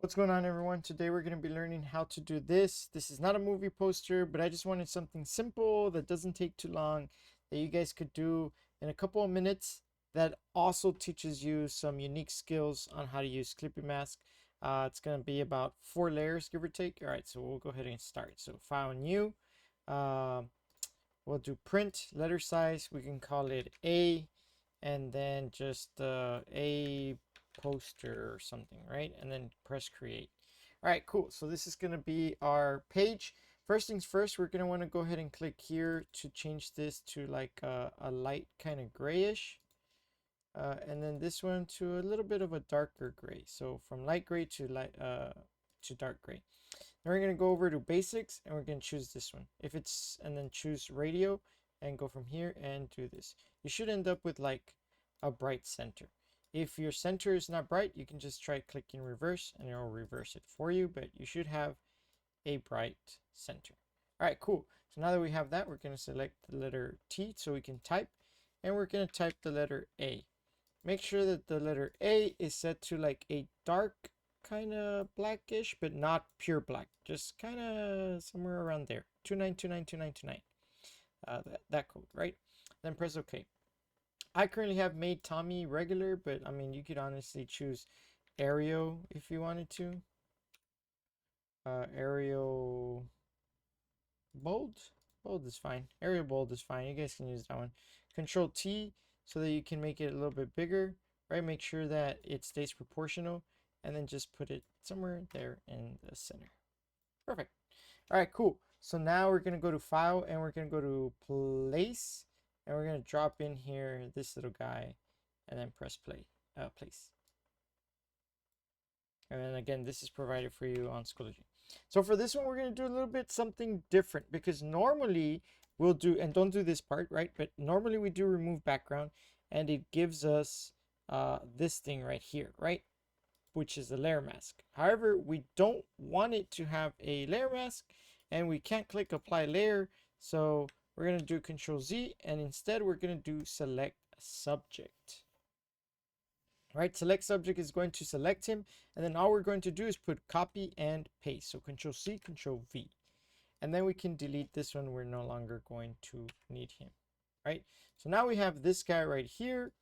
What's going on, everyone? Today we're going to be learning how to do this. This is not a movie poster, but I just wanted something simple that doesn't take too long that you guys could do in a couple of minutes that also teaches you some unique skills on how to use Clippy Mask. It's going to be about 4 layers, give or take. All right, so we'll go ahead and start. So File New. Uh, we'll do print letter size. We can call it A, and then just A poster or something, right? And then press create. All right, cool. So this is going to be our page. First things first, we're going to want to go ahead and click here to change this to like a light kind of grayish. And then this one to a little bit of a darker gray. So from light gray to dark gray. Then we're going to go over to basics and we're going to choose this one. And then choose radio and go from here and do this. You should end up with like a bright center. If your center is not bright, you can just try clicking reverse and it will reverse it for you, but you should have a bright center. All right, cool. So now that we have that, we're going to select the letter T so we can type, and we're going to type the letter A. Make sure that the letter A is set to like a dark kind of blackish, but not pure black, just kind of somewhere around there. 29292929. That code, right? Then press OK. I currently have made Tommy regular, but I mean, you could honestly choose Arial if you wanted to. Arial bold. Bold is fine. Arial bold is fine. You guys can use that one. Control T so that you can make it a little bit bigger, right? Make sure that it stays proportional, and then just put it somewhere there in the center. Perfect. All right, cool. So now we're going to go to File, and we're going to go to Place, and we're going to drop in here this little guy, and then press Place. And then again, this is provided for you on Schoology. So for this one, we're going to do a little bit something different, because normally we'll do, and don't do this part, right? But normally we do remove background, and it gives us this thing right here, right? Which is the layer mask. However, we don't want it to have a layer mask, and we can't click apply layer. So we're going to do Control Z, and instead we're going to do select subject. Right, select subject is going to select him, and then all we're going to do is put copy and paste. So Control C, Control V, and then we can delete this one. We're no longer going to need him, right? So now we have this guy right here,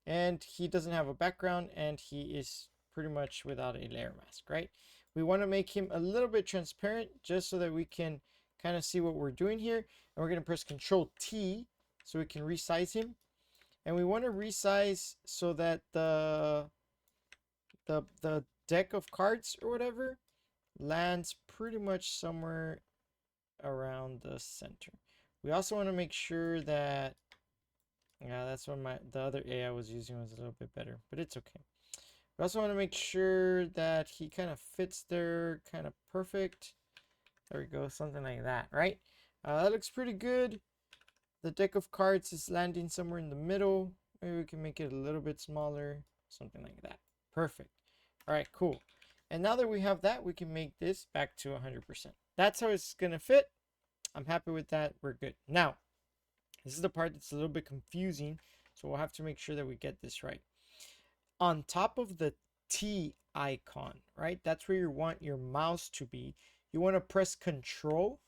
and he doesn't have a background, and he is pretty much without a layer mask, right? We want to make him a little bit transparent just so that we can kind of see what we're doing here, and we're going to press Control T so we can resize him. And we want to resize so that the deck of cards or whatever lands pretty much somewhere around the center. We also want to make sure that, yeah, that's when the other A I was using was a little bit better, but it's okay. We also want to make sure that he kind of fits there, kind of perfect. There we go, something like that, right? That looks pretty good. The deck of cards is landing somewhere in the middle. Maybe we can make it a little bit smaller, something like that. Perfect. All right, cool. And now that we have that, we can make this back to 100%. That's how it's going to fit. I'm happy with that. We're good. Now, this is the part that's a little bit confusing, so we'll have to make sure that we get this right. On top of the T icon, right? That's where you want your mouse to be. You want to press Control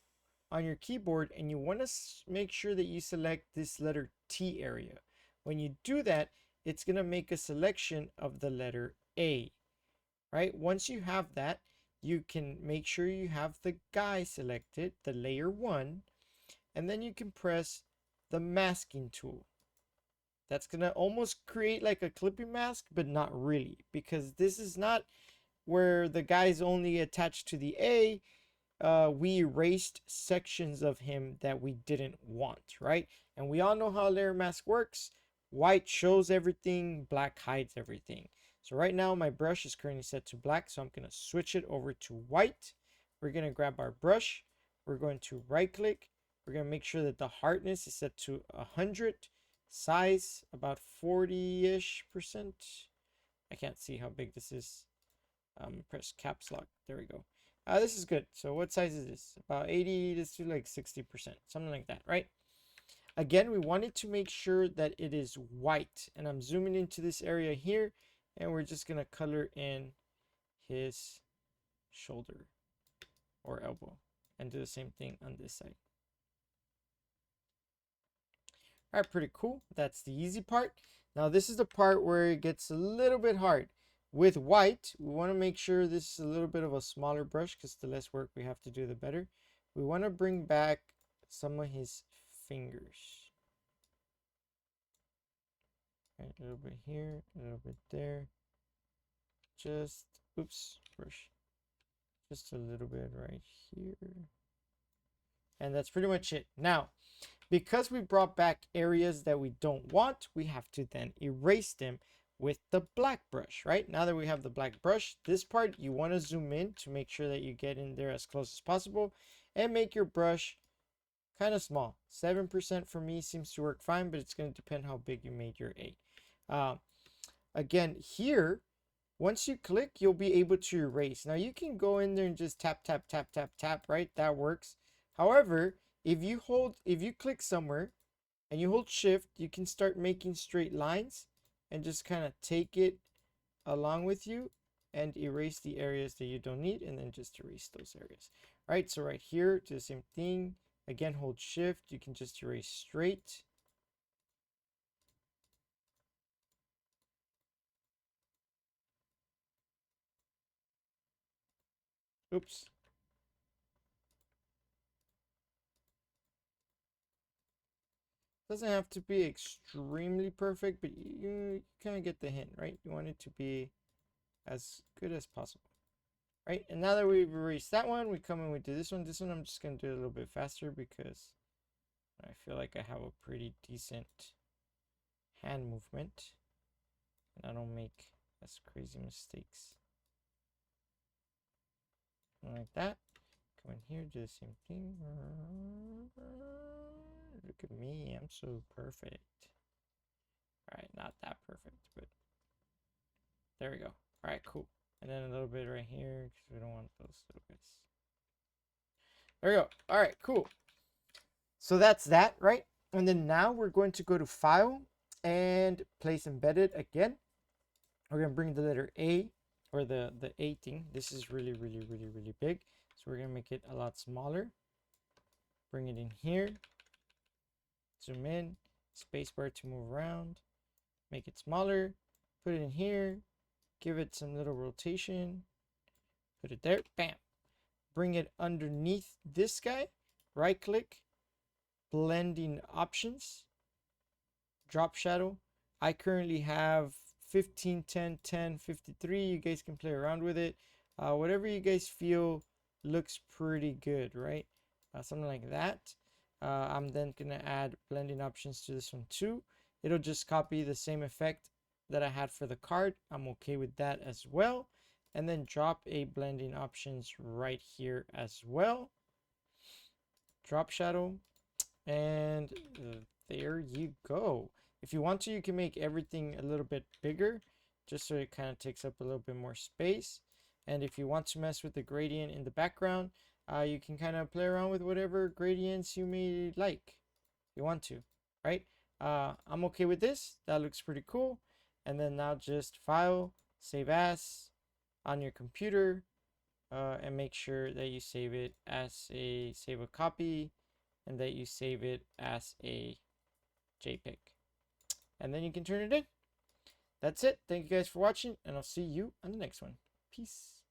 on your keyboard, and you want to make sure that you select this letter T area. When you do that, it's going to make a selection of the letter A, right? Once you have that, you can make sure you have the guy selected, the layer 1, and then you can press the masking tool. That's going to almost create like a Clippy mask, but not really, because this is not where the guy's only attached to the A. We erased sections of him that we didn't want, right? And we all know how a layer mask works. White shows everything, black hides everything. So right now my brush is currently set to black, so I'm going to switch it over to white. We're going to grab our brush. We're going to right click. We're going to make sure that the hardness is set to 100. Size about 40-ish%. I can't see how big this is. Press caps lock. There we go. This is good. So what size is this? About 80 to like 60%, something like that, right? Again, we wanted to make sure that it is white, and I'm zooming into this area here, and we're just gonna color in his shoulder or elbow, and do the same thing on this side. All right, pretty cool. That's the easy part. Now this is the part where it gets a little bit hard. With white, we want to make sure this is a little bit of a smaller brush because the less work we have to do, the better. We want to bring back some of his fingers. Right, a little bit here, a little bit there. Just, oops, brush. Just a little bit right here. And that's pretty much it. Now, because we brought back areas that we don't want, we have to then erase them with the black brush, right? Now that we have the black brush, this part you want to zoom in to make sure that you get in there as close as possible and make your brush kind of small. 7% for me seems to work fine, but it's going to depend how big you made your A. Again, here, once you click, you'll be able to erase. Now you can go in there and just tap, tap, tap, tap, tap, right? That works. However, if you click somewhere and you hold shift, you can start making straight lines and just kind of take it along with you and erase the areas that you don't need, and then just erase those areas. All right, so right here, do the same thing. Again, hold shift, you can just erase straight. Oops. Doesn't have to be extremely perfect, but you kind of get the hint, right? You want it to be as good as possible, right? And now that we've erased that one, we come and we do this one. This one I'm just going to do it a little bit faster because I feel like I have a pretty decent hand movement and I don't make as crazy mistakes. Like that. Come in here, do the same thing. Look at me, I'm so perfect. Alright, not that perfect, but there we go. Alright, cool. And then a little bit right here, because we don't want those little bits. There we go. Alright, cool. So that's that, right? And then now we're going to go to File and Place Embedded again. We're going to bring the letter A, or the A thing. This is really, really, really, really big. So we're going to make it a lot smaller. Bring it in here. Zoom in. Spacebar to move around. Make it smaller. Put it in here. Give it some little rotation. Put it there. Bam. Bring it underneath this guy. Right click. Blending options. Drop shadow. I currently have 15, 10, 10, 53. You guys can play around with it. Whatever you guys feel looks pretty good, right? Something like that. I'm then going to add blending options to this one too. It'll just copy the same effect that I had for the card. I'm okay with that as well. And then drop a blending options right here as well. Drop shadow. And there you go. If you want to, you can make everything a little bit bigger, just so it kind of takes up a little bit more space. And if you want to mess with the gradient in the background, you can kind of play around with whatever gradients you may like. You want to, right? I'm okay with this. That looks pretty cool. And then now just File, Save As on your computer, and make sure that you save it as save a copy, and that you save it as a JPEG. And then you can turn it in. That's it. Thank you guys for watching, and I'll see you on the next one. Peace.